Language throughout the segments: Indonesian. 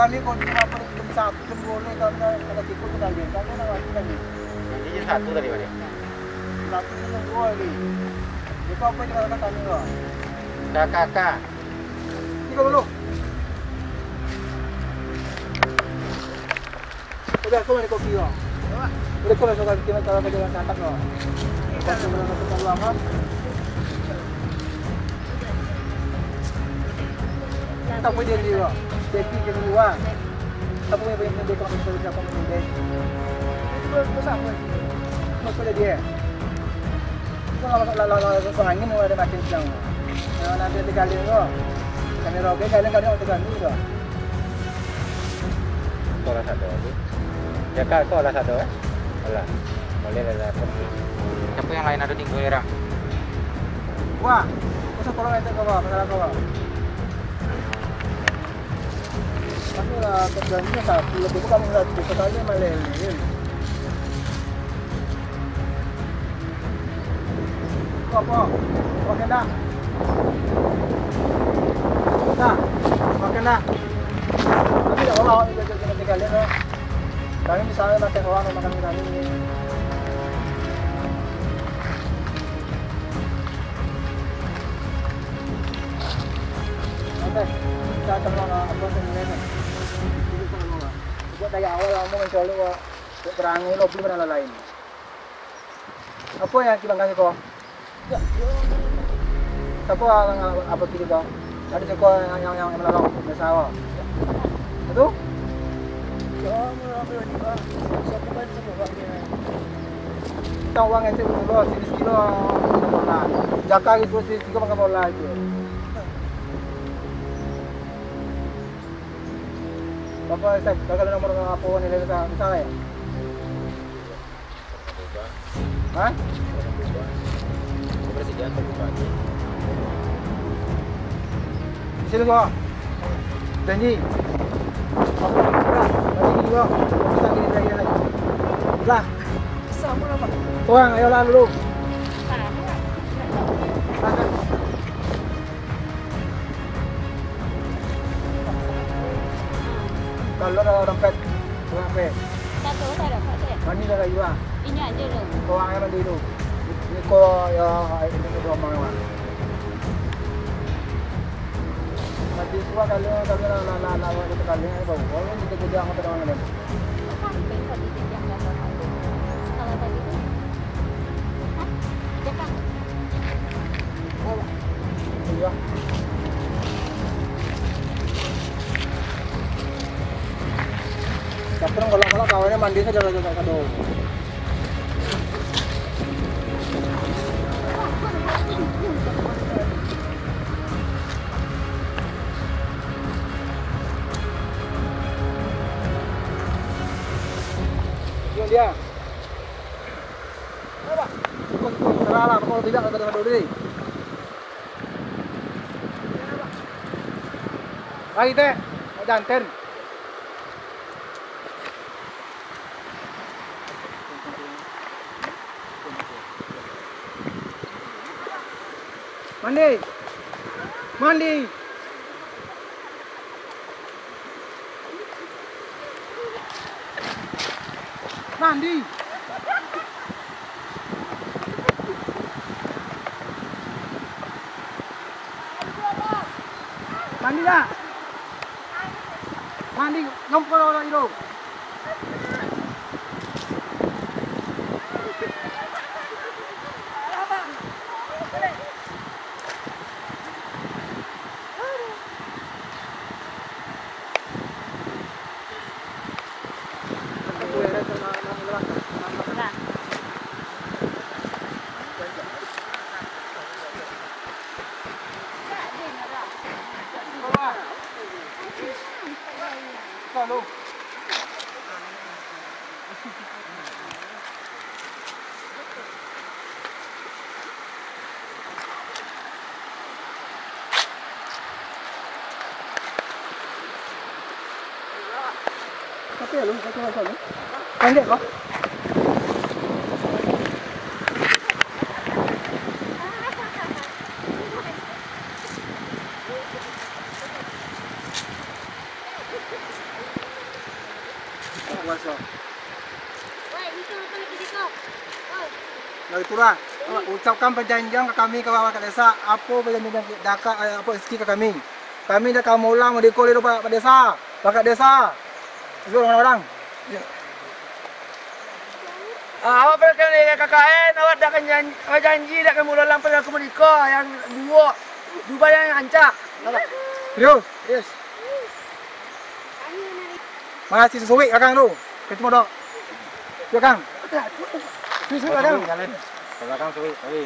Kami kau apa jam 1 jam 2 ni kami ada tikul tu lagi. Kami nak lagi lagi. Jadi jam 1 tadi mana? 1 jam 2 lagi. Itu apa yang kata kami kau? Kakak. Ni kau dulu. Udah kau mari kopi kau. Udah kau masuk kita cara kerja sangat kau. Kita sudah masuk lama. Kita boleh dia kau. Jadi jadi luar. Apa yang dia kalau kita siapa yang dia. Itu sama. Masuk dia. Kalau masuk angin ada makin siang. Nanti dikali tu. Kami roge kali-kali untuk ganti tu. Kolah satu lagi. Ya kak, kolah satu eh. Alah. Boleh lah pergi. Siapa yang lain ada di Goyera? Wah. Masuk kolong itu kau, masalah kau. Tapi lah tergantinya satu, lebih kamu lihat di kotanya meleleh. Apa? Makan dah. Dah, makan dah. Tapi dah orang ini jangan tinggalin lah. Kami misalnya makan orang makan kami ini. Oke, kita tengok apa sebenarnya. Buat dari awal kamu mencoba buat perangai lo belum ada lain. Apa yang kita kasih kau? Siapa apa pilih kau? Ada siapa yang menolong bersama? Itu? Ya, menolong ni kau. Siapa kan semua dia. Tahu uang itu dulu, 10 kilo bola. Jaka itu 10 kilo makan bola itu. Bapak Ustaz, kalau nomor apa nilai kita misalnya ya? Hah? Presiden terbuka aja. Di sini kok. Janji. Lagi juga. Kita gini lagi. Lah. Sama nama. Tuang, ayolah dulu. Kalau ada dompet, berapa? Satu saya dapat saya. Mandi dah lagi bang. Ini aja loh. Kau yang mandi dulu. Ini kau ya ini dua orang. Mandi semua kalau kita kali ini bau. Kalau kita kerja apa dah orang ni? Sampai tadi yang dah satu. Kalau tadi tu, cakap. Oh, iya. Sekarang kalau kawannya mandi saja kado. Dia. Apa? Salah, kalau tidak kata dulu ni. Lagi teh, jantan. Mandi. Mandi. Mandi. Mandi dah. Mandi, nombor orang itu. lu, kau lu. Panjang kok. Masuk. Woi, itu apa lagi dito? Woi. Lagi turah. Ucapkan perjanjian ke kami ke warga desa. Apa perjanjian daka apa rezeki ke kami. Kami dah kamu ulang mau dikoli Pak Desa. Pak Desa. Itu orang-orang. Awak berkali KKN, awak dah janji dah kamu ulang pada komunika yang dua yang ancak. Serius? Yes. Masih sesuai Kakang tu. Kita mau dok. Ya Kang. Sesuai Kakang. Jalan. Ke belakang suwi. Suwi.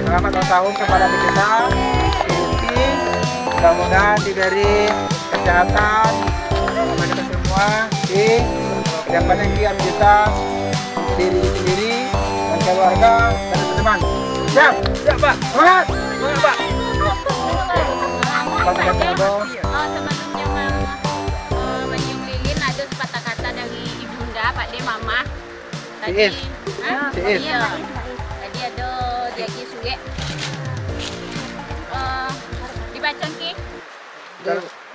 Selamat ulang tahun kepada kita. Rizky, mudah-mudahan diberi kesehatan kepada kita semua. Di kedepannya kian kita diri sendiri dan keluarga dan teman. Siap, Siap, Pak. semangat. Semangat, Pak. Selamat datang dong. Sebelumnya menyium lilin ada sepatah kata dari ibunda, Pak De, Mama. Ciis. Hah? Ciis. Iya. Tadi ada Jaki Suge. Dibaca ke?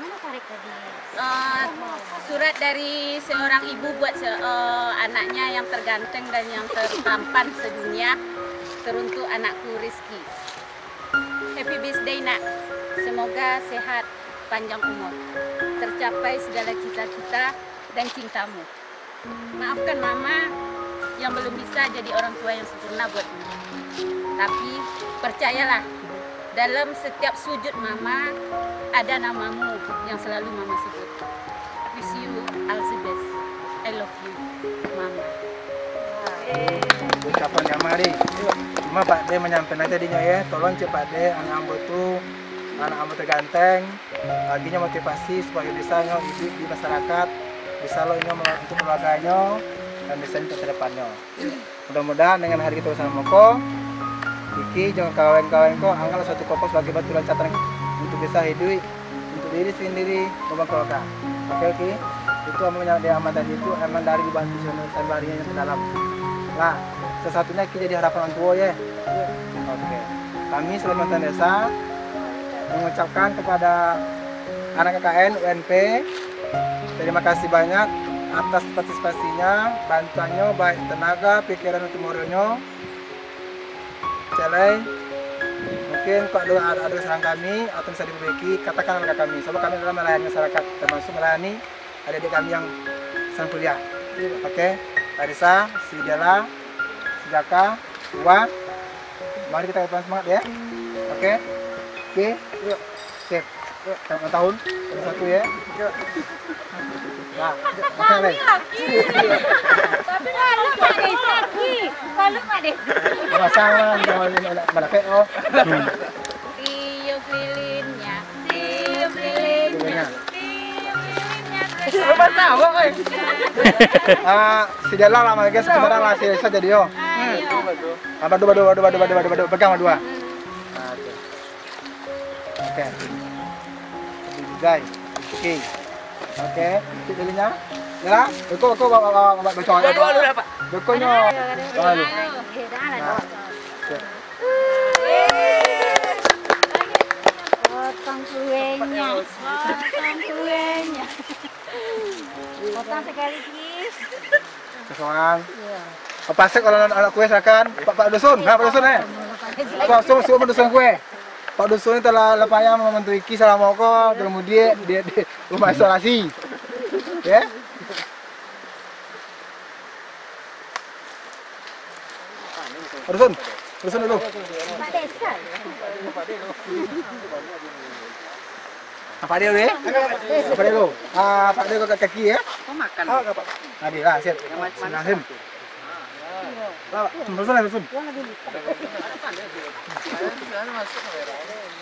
Mana tarik tadi? Surat dari seorang ibu buat anaknya yang terganteng dan yang tertampan sedunia, teruntuk anakku Rizky. Happy birthday nak, semoga sehat, panjang umur, tercapai segala cita-cita dan cintamu. Maafkan mama yang belum bisa jadi orang tua yang sempurna buatmu. Tapi percayalah, dalam setiap sujud mama ada namamu yang selalu mama sebut. Wish you all the best. I love you, mama. Ucapan yang mari. Cuma Pak De menyampaikan tadinya ya, tolong cepat De anak ambo tu, anak ambo terganteng, baginya motivasi supaya bisa hidup di masyarakat, bisa lo ini untuk keluarganya dan bisa untuk kedepannya. Mudah-mudahan dengan hari kita bersama Moko, Iki jangan kawan-kawan kok anggaplah suatu kopos sebagai batu loncatan untuk bisa hidup untuk diri sendiri maupun keluarga. Oke. Itu amalnya dia aman tadi itu emang dari dibantu sampai harinya yang ke dalam. Nah, sesatunya kita jadi harapan orang tua ya. Oke. Kami selalu mantan desa mengucapkan kepada anak KKN UNP terima kasih banyak atas partisipasinya, bantuannya baik tenaga, pikiran untuk moralnya. Celai, mungkin kalau ada kesalahan kami atau bisa diperbaiki, katakan kepada kami. Sebab kami adalah melayani masyarakat, termasuk melayani adik-adik kami yang sedang kuliah. Oke, Larissa, si Dela, si Jaka, Dua, mari kita ulang semangat ya. Oke, yuk, sip. Selamat tahun, satu ya. Nah, makan lagi. Tapi kalau Pak De sakit, kalau Pak De. Masalah, mana PO. Tiup lilinnya, tiup lilinnya, tiup lilinnya. Lepas tahu, oi. Si Dela lama guys, sebentar lah si Lisa jadi yo. Apa dua, pegang dua. Oke. Guys, oke, jadinya, ya, aku bawa baca. Dua dulu, Pak. Dokonya, lalu. Potong kuenya, potong kuenya. Potong sekaligus. Kesoan. Apa sih kalau anak kue silakan, Pak Dusun, Pak Dusun Pak Dusun kue. Pak Dusun ini telah lepayang membantu Iki selama kok, kemudian dia di rumah isolasi, ya. Pak Dusun dulu. Pak Desa. Pak dia dulu ya? Pak dia dulu. Pak dia ke kaki ya? Kau makan. Oh, enggak Pak. Tadi lah, siap. Nasim. Dusun.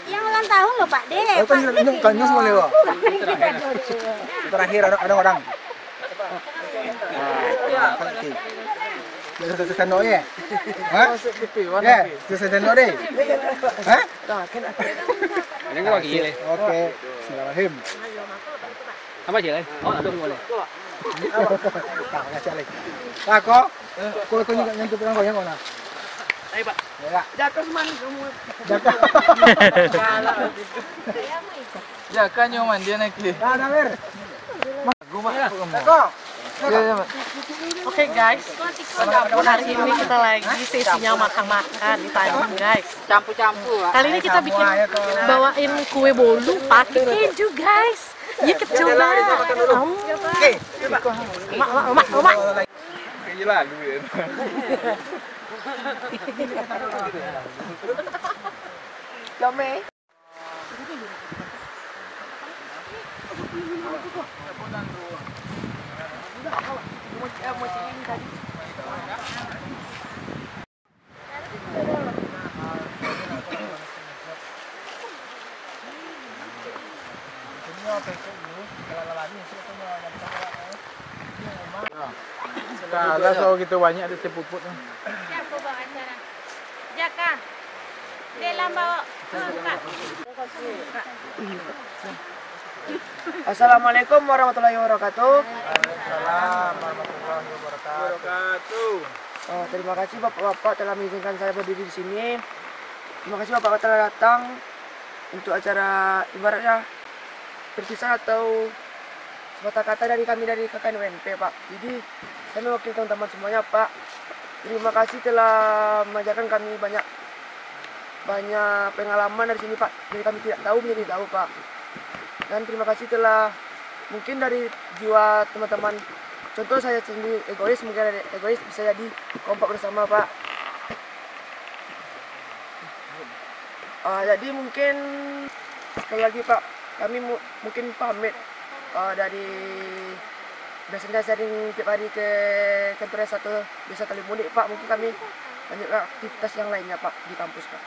Yang ulang tahun loh Pak De. Oh, kan ini semua lewat. Terakhir ada orang. Kaki. Dari sendok ya? Hah? Ya, dari sendok deh. Hah? Ini gua lagi le. Oke. Bismillahirrahmanirrahim. Apa aja le? Oh, aduh boleh. Tak kasih lagi. Pak kok? Kau nyentuh perang kau yang mana? Ayo Pak. Ya. Jaka semani kamu. Jaka. Jaka nyoman dia naik. Dah, Mir. Gua Jaka. Oke guys, hari ini kita lagi sesinya makan-makan di Thailand guys. campur-campur. Kali ini kita bikin bawain kue bolu pakai keju guys. Yuk kita coba. Oke. Mak. Gila duit. Jame. Kalau so gitu banyak ada sepuput. Siapa bawa acara? Jaka. Dela bawa. Assalamualaikum warahmatullahi wabarakatuh. Waalaikumsalam warahmatullahi wabarakatuh. Oh, terima kasih Bapak-bapak telah mengizinkan saya berdiri di sini. Terima kasih Bapak telah datang untuk acara ibaratnya perpisahan atau sepatah kata dari kami dari KKN UNP Pak. Jadi saya mewakili teman-teman semuanya Pak. Terima kasih telah mengajarkan kami banyak pengalaman dari sini Pak. Jadi kami tidak tahu menjadi tahu Pak. Dan terima kasih telah mungkin dari jiwa teman-teman. Contoh saya sendiri egois, mungkin ada egois bisa jadi kompak bersama Pak. Jadi mungkin sekali lagi Pak, kami mungkin pamit dari biasanya sering tiap hari ke kantor satu desa Kalimudik Pak. Mungkin kami lanjut aktivitas yang lainnya Pak di kampus Pak.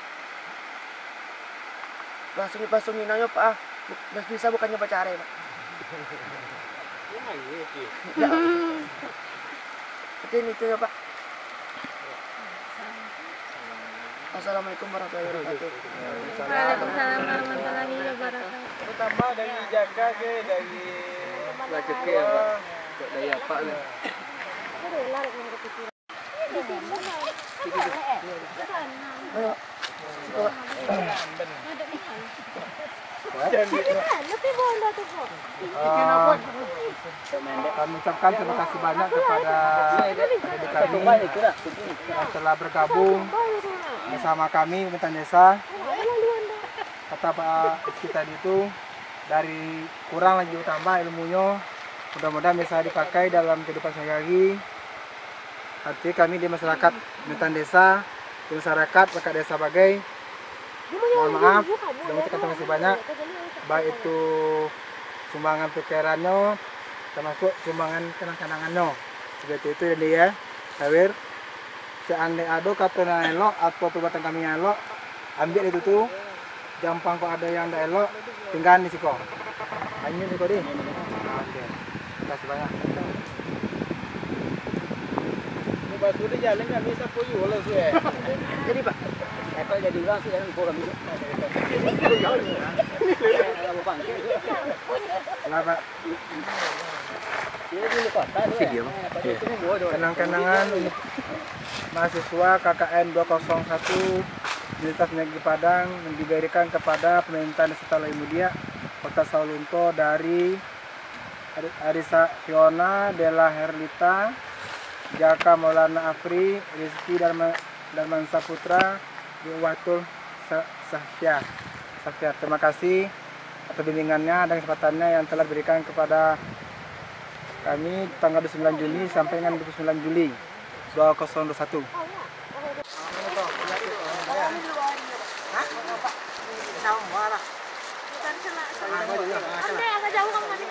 Langsung nanya Pak, bisa bukannya pacaran Pak. Ya. Mungkin itu ya Pak. Assalamualaikum warahmatullahi wabarakatuh. Waalaikumsalam warahmatullahi wabarakatuh. Tambah dari Jaka ke dari Rezeki ya, Pak. Dari apa nih? Kami ucapkan terima kasih banyak kepada adik kami yang telah bergabung bersama kami Mentan Desa. Kata Pak kita itu dari kurang lagi tambah ilmunya, mudah-mudahan bisa dipakai dalam kehidupan sehari-hari. Arti kami di masyarakat Mentan Desa, di masyarakat Perkat Desa Bagai, mohon maaf dan mengucapkan terima kasih banyak, baik itu sumbangan pikirannya termasuk sumbangan kenang-kenangannya. Seperti itu ya dia, Sawir. Seandainya ada kata yang elok atau perbuatan kami yang elok, ambil itu tuh. Gampang kok ada yang tidak elok, tinggal di siko. Hanya di kodi. Oke. Terima kasih banyak. Ini basuh di jalan nggak bisa puyu oleh sih. Jadi Pak, Apple jadi orang sih yang kurang bisa. Kenapa? Video. Kenang-kenangan untuk mahasiswa KKN 201 Universitas Negeri Padang yang diberikan kepada pemerintahan Desa Talaimudia, Kota Saulunto dari Arisa Fiona, Della Herlita, Jaka Maulana Afri, Rizky Darman Saputra, Watul Safia. Terima kasih atas bimbingannya dan kesempatannya yang telah diberikan kepada kami tanggal 29 Juni sampai dengan 29 Juli 2021. Agak jauh kamu masih.